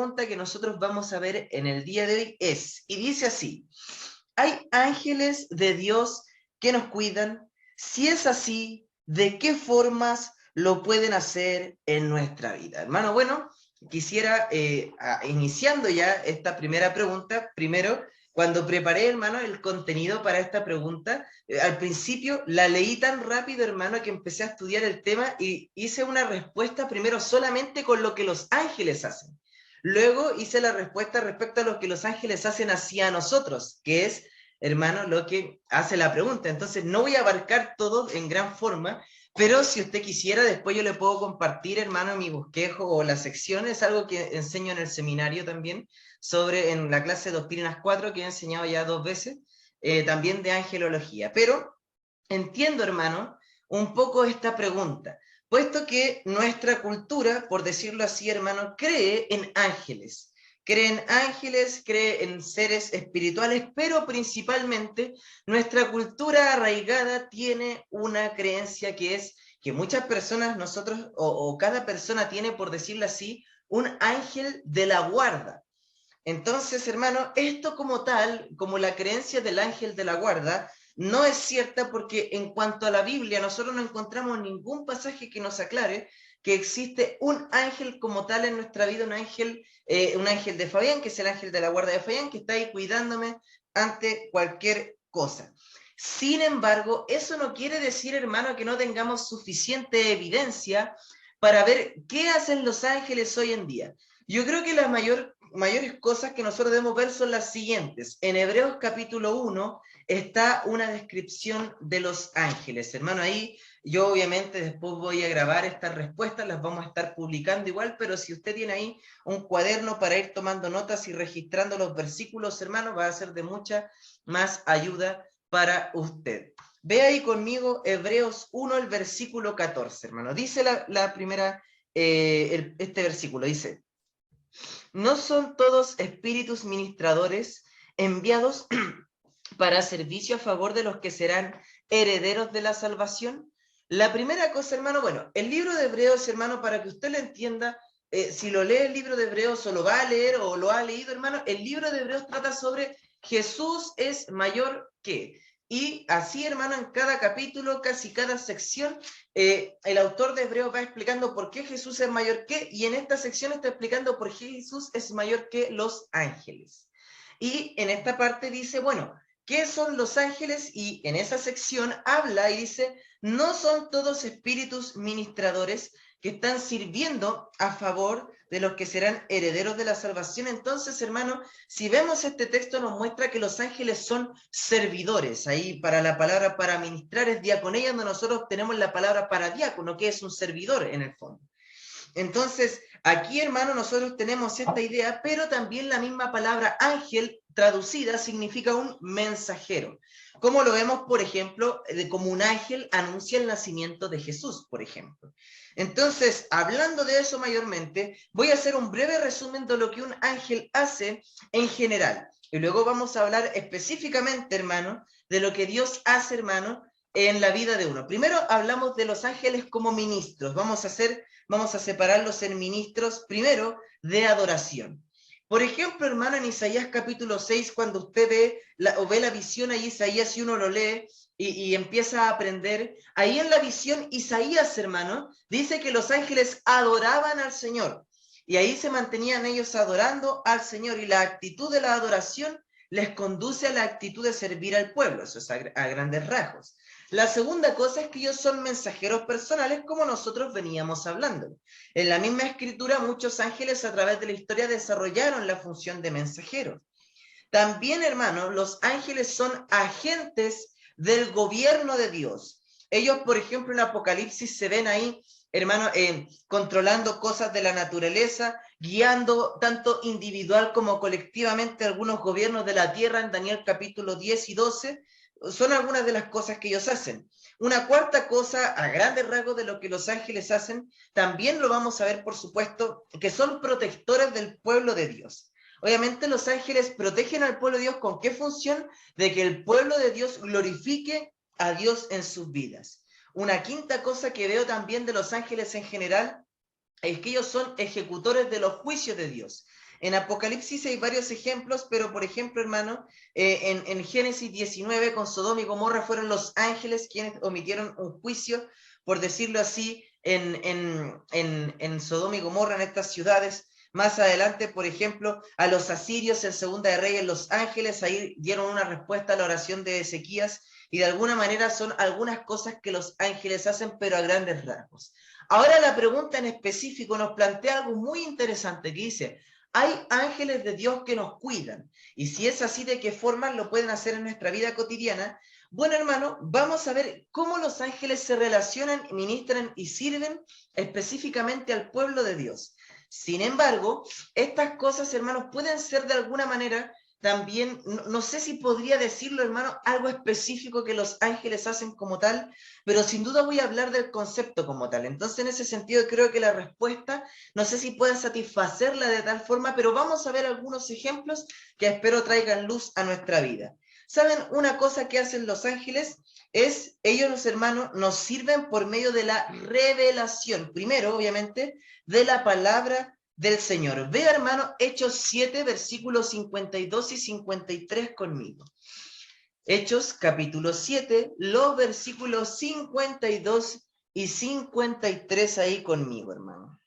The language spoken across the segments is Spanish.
pregunta que nosotros vamos a ver en el día de hoy es, y dice así: ¿hay ángeles de Dios que nos cuidan? Si es así, ¿de qué formas lo pueden hacer en nuestra vida? Hermano, bueno, quisiera, iniciando ya esta primera pregunta, primero, cuando preparé, hermano, el contenido para esta pregunta, al principio la leí tan rápido, hermano, que empecé a estudiar el tema y hice una respuesta primero solamente con lo que los ángeles hacen. Luego hice la respuesta respecto a lo que los ángeles hacen hacia nosotros, que es, hermano, lo que hace la pregunta. Entonces, no voy a abarcar todo en gran forma, pero si usted quisiera, después yo le puedo compartir, hermano, mi bosquejo o la sección. Es algo que enseño en el seminario también, en la clase de Doctrinas 4, que he enseñado ya 2 veces, también de angelología. Pero entiendo, hermano, un poco esta pregunta, puesto que nuestra cultura, por decirlo así, hermano, cree en ángeles. Cree en seres espirituales, pero principalmente nuestra cultura arraigada tiene una creencia que es que muchas personas, nosotros, o cada persona tiene, por decirlo así, un ángel de la guarda. Entonces, hermano, esto como tal, como la creencia del ángel de la guarda, no es cierta porque en cuanto a la Biblia, nosotros no encontramos ningún pasaje que nos aclare que existe un ángel como tal en nuestra vida, un ángel de Fabián, que es el ángel de la guarda de Fabián, que está ahí cuidándome ante cualquier cosa. Sin embargo, eso no quiere decir, hermano, que no tengamos suficiente evidencia para ver qué hacen los ángeles hoy en día. Yo creo que las mayores cosas que nosotros debemos ver son las siguientes. En Hebreos capítulo 1 está una descripción de los ángeles. Hermano, ahí yo obviamente después voy a grabar estas respuestas, las vamos a estar publicando igual, pero si usted tiene ahí un cuaderno para ir tomando notas y registrando los versículos, hermano, va a ser de mucha más ayuda para usted. Ve ahí conmigo Hebreos 1, el versículo 14, hermano. Dice la primera, este versículo, dice: ¿no son todos espíritus ministradores enviados para servicio a favor de los que serán herederos de la salvación? La primera cosa, hermano, bueno, el libro de Hebreos, hermano, para que usted lo entienda, si lo lee el libro de Hebreos o lo va a leer o lo ha leído, hermano, el libro de Hebreos trata sobre Jesús es mayor que. Y así, hermano, en cada capítulo, casi cada sección, el autor de Hebreos va explicando por qué Jesús es mayor que, y en esta sección está explicando por qué Jesús es mayor que los ángeles. Y en esta parte dice, bueno, ¿qué son los ángeles? Y en esa sección habla y dice, no son todos espíritus ministradores que están sirviendo a favor de los que serán herederos de la salvación. Entonces, hermano, si vemos este texto nos muestra que los ángeles son servidores. Ahí para la palabra para ministrar es diaconía, donde nosotros tenemos la palabra para diácono, que es un servidor en el fondo. Entonces, aquí, hermano, nosotros tenemos esta idea, pero también la misma palabra ángel traducida significa un mensajero. Como lo vemos, por ejemplo, como un ángel anuncia el nacimiento de Jesús, por ejemplo. Entonces, hablando de eso mayormente, voy a hacer un breve resumen de lo que un ángel hace en general. Y luego vamos a hablar específicamente, hermano, de lo que Dios hace, hermano, en la vida de uno. Primero hablamos de los ángeles como ministros. Vamos a separarlos en ministros, primero, de adoración. Por ejemplo, hermano, en Isaías capítulo 6, cuando usted ve la visión ahí, Isaías, y uno lo lee y empieza a aprender, ahí en la visión, Isaías, hermano, dice que los ángeles adoraban al Señor. Y ahí se mantenían ellos adorando al Señor. Y la actitud de la adoración les conduce a la actitud de servir al pueblo. Eso es a grandes rasgos. La segunda cosa es que ellos son mensajeros personales, como nosotros veníamos hablando. En la misma escritura, muchos ángeles a través de la historia desarrollaron la función de mensajeros. También, hermano, los ángeles son agentes del gobierno de Dios. Ellos, por ejemplo, en Apocalipsis se ven ahí, hermano, controlando cosas de la naturaleza, guiando tanto individual como colectivamente algunos gobiernos de la tierra en Daniel capítulo 10 y 12. Son algunas de las cosas que ellos hacen. Una cuarta cosa, a grandes rasgos de lo que los ángeles hacen, también lo vamos a ver, por supuesto, que son protectores del pueblo de Dios. Obviamente los ángeles protegen al pueblo de Dios. ¿Con qué función? De que el pueblo de Dios glorifique a Dios en sus vidas. Una quinta cosa que veo también de los ángeles en general es que ellos son ejecutores de los juicios de Dios. En Apocalipsis hay varios ejemplos, pero por ejemplo, hermano, en Génesis 19 con Sodoma y Gomorra fueron los ángeles quienes omitieron un juicio, por decirlo así, en Sodoma y Gomorra, en estas ciudades. Más adelante, por ejemplo, a los asirios en Segunda de Reyes, los ángeles ahí dieron una respuesta a la oración de Ezequías, y de alguna manera son algunas cosas que los ángeles hacen, pero a grandes rasgos. Ahora la pregunta en específico nos plantea algo muy interesante que dice, hay ángeles de Dios que nos cuidan, y si es así, ¿de qué forma lo pueden hacer en nuestra vida cotidiana? Bueno, hermano, vamos a ver cómo los ángeles se relacionan, ministran y sirven específicamente al pueblo de Dios. Sin embargo, estas cosas, hermanos, pueden ser de alguna manera también, no sé si podría decirlo, hermano, algo específico que los ángeles hacen como tal, pero sin duda voy a hablar del concepto como tal. Entonces, en ese sentido, creo que la respuesta, no sé si pueda satisfacerla de tal forma, pero vamos a ver algunos ejemplos que espero traigan luz a nuestra vida. ¿Saben? Una cosa que hacen los ángeles es, ellos, los hermanos, nos sirven por medio de la revelación. Primero, obviamente, de la palabra del Señor. Ve, hermano, Hechos 7, versículos 52 y 53 conmigo. Hechos capítulo 7, los versículos 52 y 53 ahí conmigo, hermano.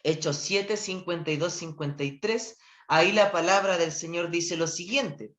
Hechos 7, 52, 53. Ahí la palabra del Señor dice lo siguiente.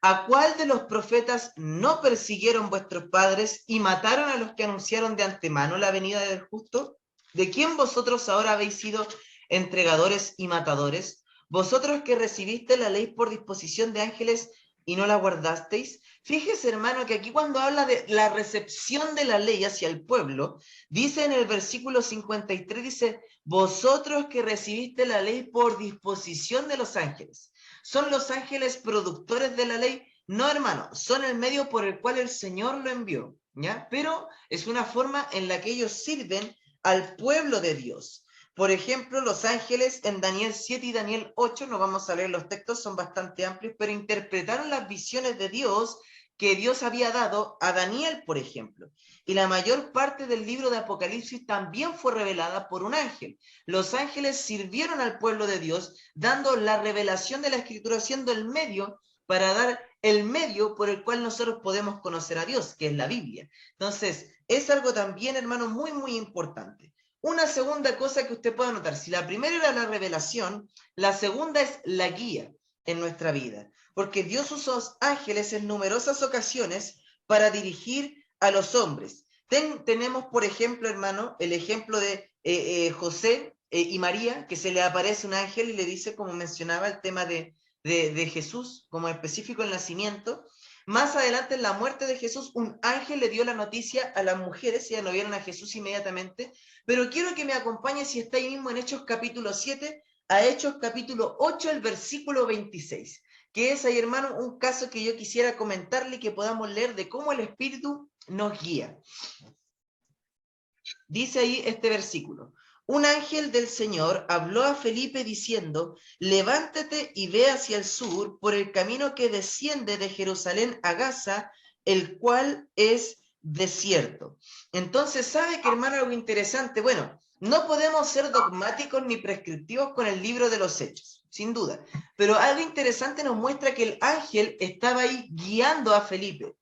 ¿A cuál de los profetas no persiguieron vuestros padres y mataron a los que anunciaron de antemano la venida del justo? ¿De quién vosotros ahora habéis sido entregadores y matadores? Vosotros que recibiste la ley por disposición de ángeles y no la guardasteis. Fíjese, hermano, que aquí cuando habla de la recepción de la ley hacia el pueblo, dice en el versículo 53, dice, vosotros que recibiste la ley por disposición de los ángeles. ¿Son los ángeles productores de la ley? No, hermano, son el medio por el cual el Señor lo envió, ¿ya? Pero es una forma en la que ellos sirven al pueblo de Dios. Por ejemplo, los ángeles en Daniel 7 y Daniel 8, no vamos a leer los textos, son bastante amplios, pero interpretaron las visiones de Dios que Dios había dado a Daniel, por ejemplo. Y la mayor parte del libro de Apocalipsis también fue revelada por un ángel. Los ángeles sirvieron al pueblo de Dios, dando la revelación de la Escritura, siendo el medio para dar el medio por el cual nosotros podemos conocer a Dios, que es la Biblia. Entonces, es algo también, hermano, muy, muy importante. Una segunda cosa que usted puede notar, si la primera era la revelación, la segunda es la guía en nuestra vida, porque Dios usó ángeles en numerosas ocasiones para dirigir a los hombres. Tenemos, por ejemplo, hermano, el ejemplo de José y María, que se le aparece un ángel y le dice, como mencionaba, el tema de Jesús, como específico el nacimiento. Más adelante, en la muerte de Jesús, un ángel le dio la noticia a las mujeres, ya no vieron a Jesús inmediatamente, pero quiero que me acompañe, si está ahí mismo en Hechos capítulo 7, a Hechos capítulo 8, el versículo 26, que es ahí, hermano, un caso que yo quisiera comentarle y que podamos leer de cómo el Espíritu nos guía. Dice ahí este versículo. Un ángel del Señor habló a Felipe diciendo, levántate y ve hacia el sur por el camino que desciende de Jerusalén a Gaza, el cual es desierto. Entonces, ¿sabe qué, hermano, algo interesante? Bueno, no podemos ser dogmáticos ni prescriptivos con el libro de los Hechos, sin duda, pero algo interesante nos muestra que el ángel estaba ahí guiando a Felipe.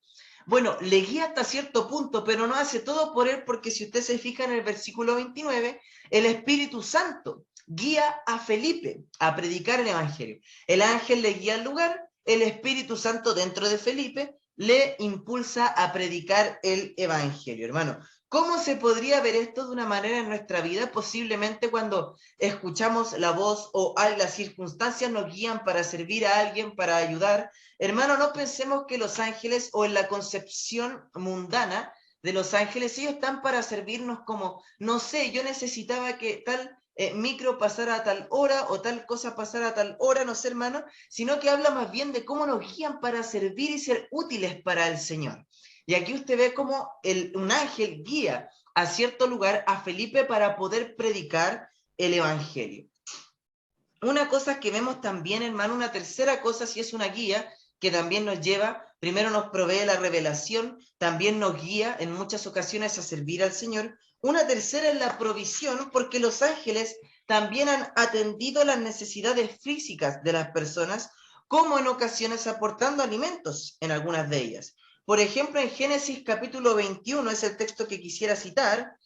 Bueno, le guía hasta cierto punto, pero no hace todo por él, porque si usted se fija en el versículo 29, el Espíritu Santo guía a Felipe a predicar el Evangelio. El ángel le guía al lugar, el Espíritu Santo dentro de Felipe le impulsa a predicar el Evangelio, hermano. ¿Cómo se podría ver esto de una manera en nuestra vida? Posiblemente cuando escuchamos la voz o las circunstancias nos guían para servir a alguien, para ayudar. Hermano, no pensemos que los ángeles o en la concepción mundana de los ángeles, ellos están para servirnos como, no sé, yo necesitaba que tal micro pasara a tal hora o tal cosa pasara a tal hora, no sé, hermano, sino que habla más bien de cómo nos guían para servir y ser útiles para el Señor. Y aquí usted ve cómo un ángel guía a cierto lugar a Felipe para poder predicar el Evangelio. Una cosa que vemos también, hermano, una tercera cosa, si es una guía, que también nos lleva, primero nos provee la revelación, también nos guía en muchas ocasiones a servir al Señor. Una tercera es la provisión, porque los ángeles también han atendido las necesidades físicas de las personas, como en ocasiones aportando alimentos en algunas de ellas. Por ejemplo, en Génesis capítulo 21, es el texto que quisiera citar.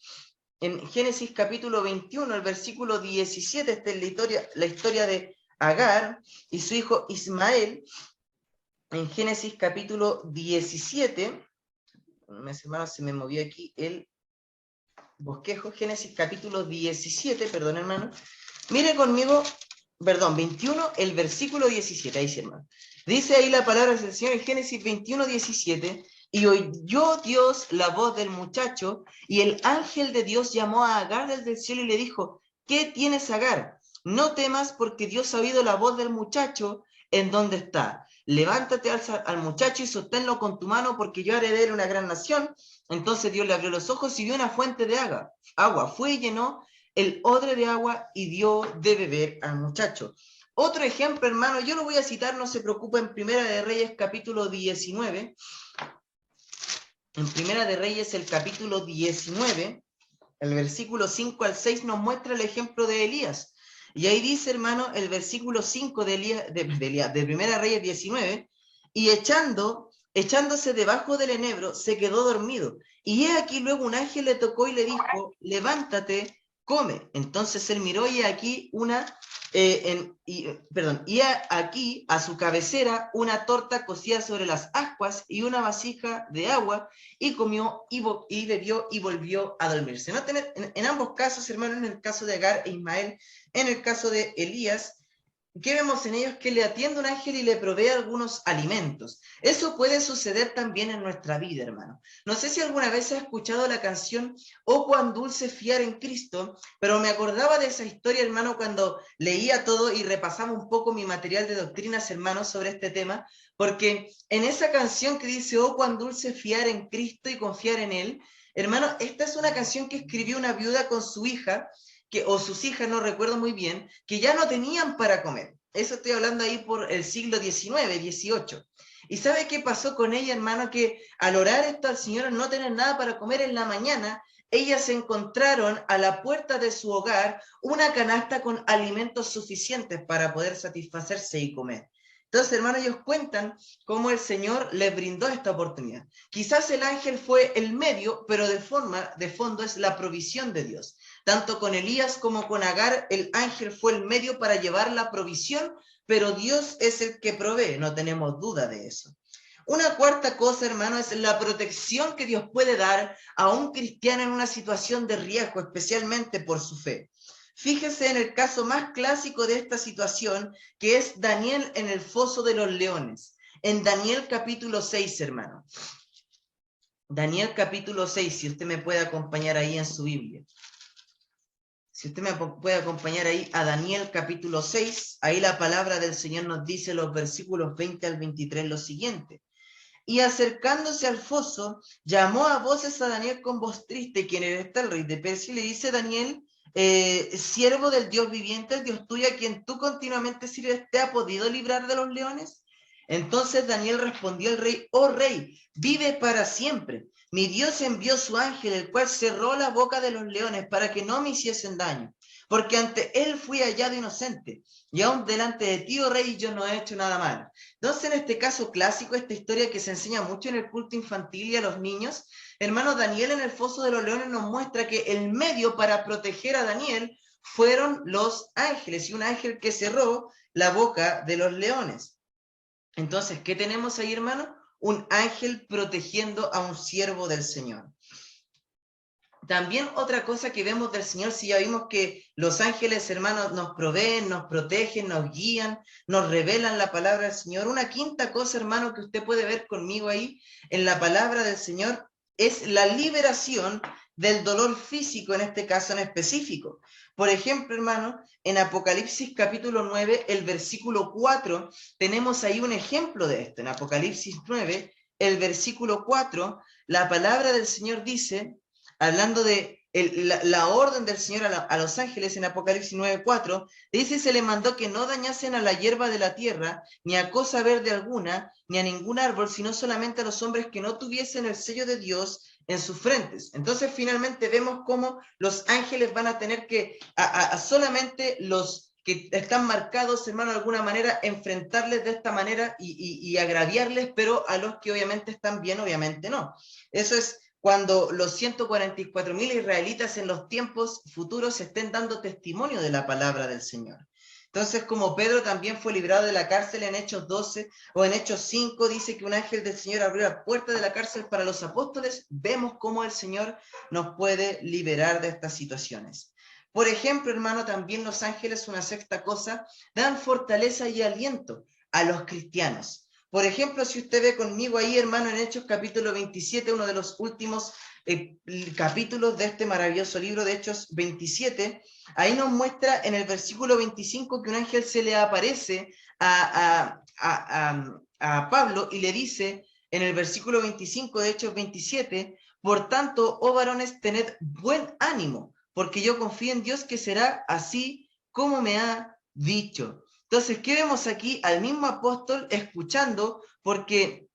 En Génesis capítulo 21, el versículo 17, está la historia de Agar y su hijo Ismael. En Génesis capítulo 17, hermanos, se me movió aquí el bosquejo. Génesis capítulo 17, perdón, hermano. Mire conmigo, perdón, 21, el versículo 17, ahí sí, hermano. Dice ahí la palabra del Señor en Génesis 21, 17, y oyó Dios la voz del muchacho, y el ángel de Dios llamó a Agar desde el cielo y le dijo, ¿qué tienes, Agar? No temas, porque Dios ha oído la voz del muchacho en donde está. Levántate, alza al muchacho y sosténlo con tu mano, porque yo haré de él una gran nación. Entonces Dios le abrió los ojos y vio una fuente de agua. Fue y llenó el odre de agua y dio de beber al muchacho. Otro ejemplo, hermano, yo lo voy a citar, no se preocupe, en Primera de Reyes, capítulo 19. En Primera de Reyes, el capítulo 19, el versículo 5 al 6 nos muestra el ejemplo de Elías. Y ahí dice, hermano, el versículo 5 de Primera Reyes 19, y echándose debajo del enebro, se quedó dormido. Y he aquí luego un ángel le tocó y le dijo, levántate, come. Entonces él miró y aquí aquí a su cabecera una torta cocida sobre las ascuas y una vasija de agua, y comió y bebió y volvió a dormirse. ¿No? En ambos casos, hermano, en el caso de Agar e Ismael, en el caso de Elías, ¿qué vemos en ellos? Que le atiende un ángel y le provee algunos alimentos. Eso puede suceder también en nuestra vida, hermano. No sé si alguna vez has escuchado la canción "Oh, cuán dulce fiar en Cristo", pero me acordaba de esa historia, hermano, cuando leía todo y repasaba un poco mi material de doctrinas, hermano, sobre este tema, porque en esa canción que dice "Oh, cuán dulce fiar en Cristo y confiar en Él", hermano, esta es una canción que escribió una viuda con su hija, o sus hijas, no recuerdo muy bien, que ya no tenían para comer. Eso estoy hablando ahí por el siglo XIX, XVIII. ¿Y sabe qué pasó con ella, hermano? Que al orar esto al Señor, no tener nada para comer en la mañana, ellas encontraron a la puerta de su hogar una canasta con alimentos suficientes para poder satisfacerse y comer. Entonces, hermano, ellos cuentan cómo el Señor les brindó esta oportunidad. Quizás el ángel fue el medio, pero de fondo es la provisión de Dios. Tanto con Elías como con Agar, el ángel fue el medio para llevar la provisión, pero Dios es el que provee, no tenemos duda de eso. Una cuarta cosa, hermano, es la protección que Dios puede dar a un cristiano en una situación de riesgo, especialmente por su fe. Fíjese en el caso más clásico de esta situación, que es Daniel en el foso de los leones. En Daniel capítulo 6, hermano. Daniel capítulo 6, si usted me puede acompañar ahí en su Biblia. Si usted me puede acompañar ahí a Daniel capítulo 6, ahí la palabra del Señor nos dice los versículos 20 al 23 lo siguiente. Y acercándose al foso, llamó a voces a Daniel con voz triste, quien era el rey de Persia, y le dice: Daniel, siervo del Dios viviente, el Dios tuyo, a quien tú continuamente sirves, ¿te ha podido librar de los leones? Entonces Daniel respondió al rey: oh rey, vive para siempre. Mi Dios envió su ángel, el cual cerró la boca de los leones para que no me hiciesen daño, porque ante él fui hallado inocente, y aún delante de ti, oh rey, yo no he hecho nada malo. Entonces, en este caso clásico, esta historia que se enseña mucho en el culto infantil y a los niños, hermano, Daniel en el foso de los leones nos muestra que el medio para proteger a Daniel fueron los ángeles, y un ángel que cerró la boca de los leones. Entonces, ¿qué tenemos ahí, hermano? Un ángel protegiendo a un siervo del Señor. También otra cosa que vemos del Señor, si ya vimos que los ángeles, hermanos, nos proveen, nos protegen, nos guían, nos revelan la palabra del Señor. Una quinta cosa, hermano, que usted puede ver conmigo ahí en la palabra del Señor es la liberación del dolor físico, en este caso en específico. Por ejemplo, hermano, en Apocalipsis capítulo 9, el versículo 4, tenemos ahí un ejemplo de esto. En Apocalipsis 9, el versículo 4, la palabra del Señor dice, hablando de la orden del Señor a los ángeles en Apocalipsis 9:4, dice: se le mandó que no dañasen a la hierba de la tierra, ni a cosa verde alguna, ni a ningún árbol, sino solamente a los hombres que no tuviesen el sello de Dios en sus frentes. Entonces finalmente vemos cómo los ángeles van a tener que, a solamente los que están marcados, hermano, de alguna manera, enfrentarles de esta manera y agraviarles, pero a los que obviamente están bien, obviamente no. Eso es cuando los 144.000 israelitas en los tiempos futuros estén dando testimonio de la palabra del Señor. Entonces, como Pedro también fue librado de la cárcel en Hechos 12 o en Hechos 5, dice que un ángel del Señor abrió la puerta de la cárcel para los apóstoles, vemos cómo el Señor nos puede liberar de estas situaciones. Por ejemplo, hermano, también los ángeles, una sexta cosa, dan fortaleza y aliento a los cristianos. Por ejemplo, si usted ve conmigo ahí, hermano, en Hechos capítulo 27, uno de los últimos capítulos de este maravilloso libro de Hechos 27, ahí nos muestra en el versículo 25 que un ángel se le aparece a Pablo y le dice en el versículo 25 de Hechos 27, por tanto, oh varones, tened buen ánimo, porque yo confío en Dios que será así como me ha dicho. Entonces, ¿qué vemos aquí? Al mismo apóstol escuchando, porque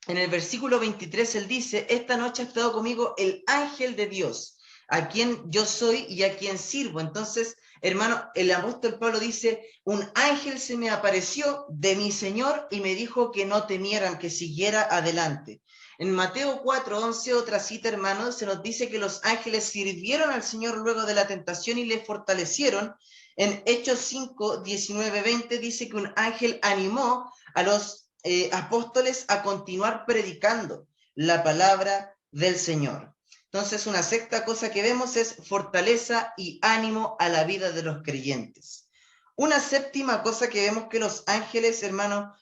en el versículo 23 él dice, esta noche ha estado conmigo el ángel de Dios, a quien yo soy y a quien sirvo. Entonces, hermano, el apóstol Pablo dice, un ángel se me apareció de mi Señor y me dijo que no temieran, que siguiera adelante. En Mateo 4:11, otra cita, hermano, se nos dice que los ángeles sirvieron al Señor luego de la tentación y le fortalecieron. En Hechos 5, 19, 20 dice que un ángel animó a los apóstoles a continuar predicando la palabra del Señor. Entonces, una sexta cosa que vemos es fortaleza y ánimo a la vida de los creyentes. Una séptima cosa que vemos que los ángeles, hermanos,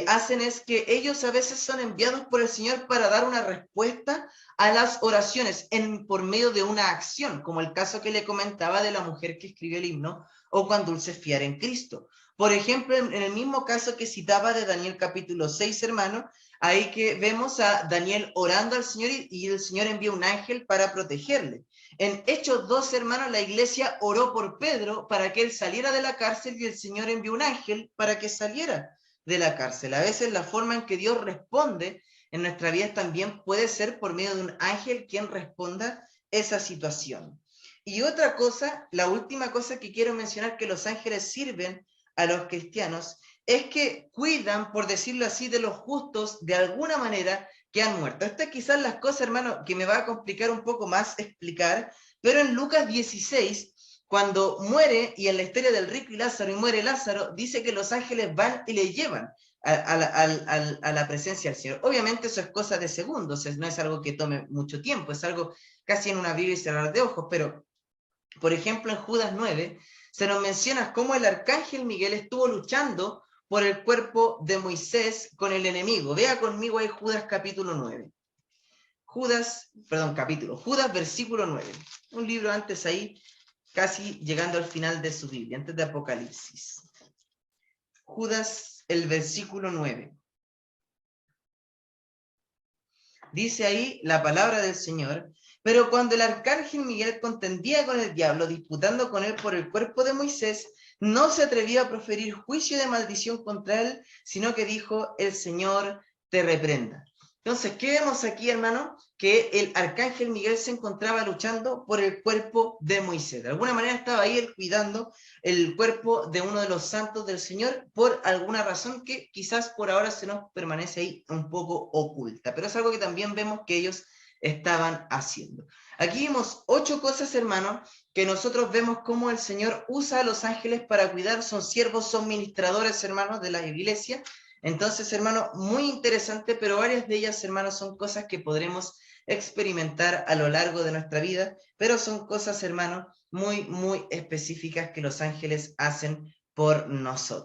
hacen es que ellos a veces son enviados por el Señor para dar una respuesta a las oraciones por medio de una acción, como el caso que le comentaba de la mujer que escribió el himno, o cuán dulce fiar en Cristo. Por ejemplo, en el mismo caso que citaba de Daniel capítulo 6, hermano, ahí que vemos a Daniel orando al Señor y el Señor envía un ángel para protegerle. En Hechos 2, hermano, la iglesia oró por Pedro para que él saliera de la cárcel y el Señor envió un ángel para que saliera de la cárcel. A veces la forma en que Dios responde en nuestra vida también puede ser por medio de un ángel quien responda esa situación. Y otra cosa, la última cosa que quiero mencionar que los ángeles sirven a los cristianos es que cuidan, por decirlo así, de los justos de alguna manera que han muerto. Estas quizás las cosas, hermano, que me va a complicar un poco más explicar, pero en Lucas 16, cuando muere, y en la historia del rico y Lázaro, y muere Lázaro, dice que los ángeles van y le llevan a la presencia del Señor. Obviamente eso es cosa de segundos, no es algo que tome mucho tiempo, es algo casi en un abrir y cerrar de ojos, pero por ejemplo en Judas 9 se nos menciona cómo el arcángel Miguel estuvo luchando por el cuerpo de Moisés con el enemigo. Vea conmigo ahí Judas capítulo 9. Judas versículo 9. Un libro antes ahí, casi llegando al final de su Biblia, antes de Apocalipsis. Judas, el versículo 9. Dice ahí la palabra del Señor, pero cuando el arcángel Miguel contendía con el diablo, disputando con él por el cuerpo de Moisés, no se atrevía a proferir juicio de maldición contra él, sino que dijo, el Señor te reprenda. Entonces, ¿qué vemos aquí, hermano? Que el arcángel Miguel se encontraba luchando por el cuerpo de Moisés. De alguna manera estaba ahí él cuidando el cuerpo de uno de los santos del Señor por alguna razón que quizás por ahora se nos permanece ahí un poco oculta. Pero es algo que también vemos que ellos estaban haciendo. Aquí vimos 8 cosas, hermano, que nosotros vemos cómo el Señor usa a los ángeles para cuidar. Son siervos, son ministradores, hermanos, de la iglesia. Entonces, hermano, muy interesante, pero varias de ellas, hermanos, son cosas que podremos experimentar a lo largo de nuestra vida, pero son cosas, hermano, muy, muy específicas que los ángeles hacen por nosotros.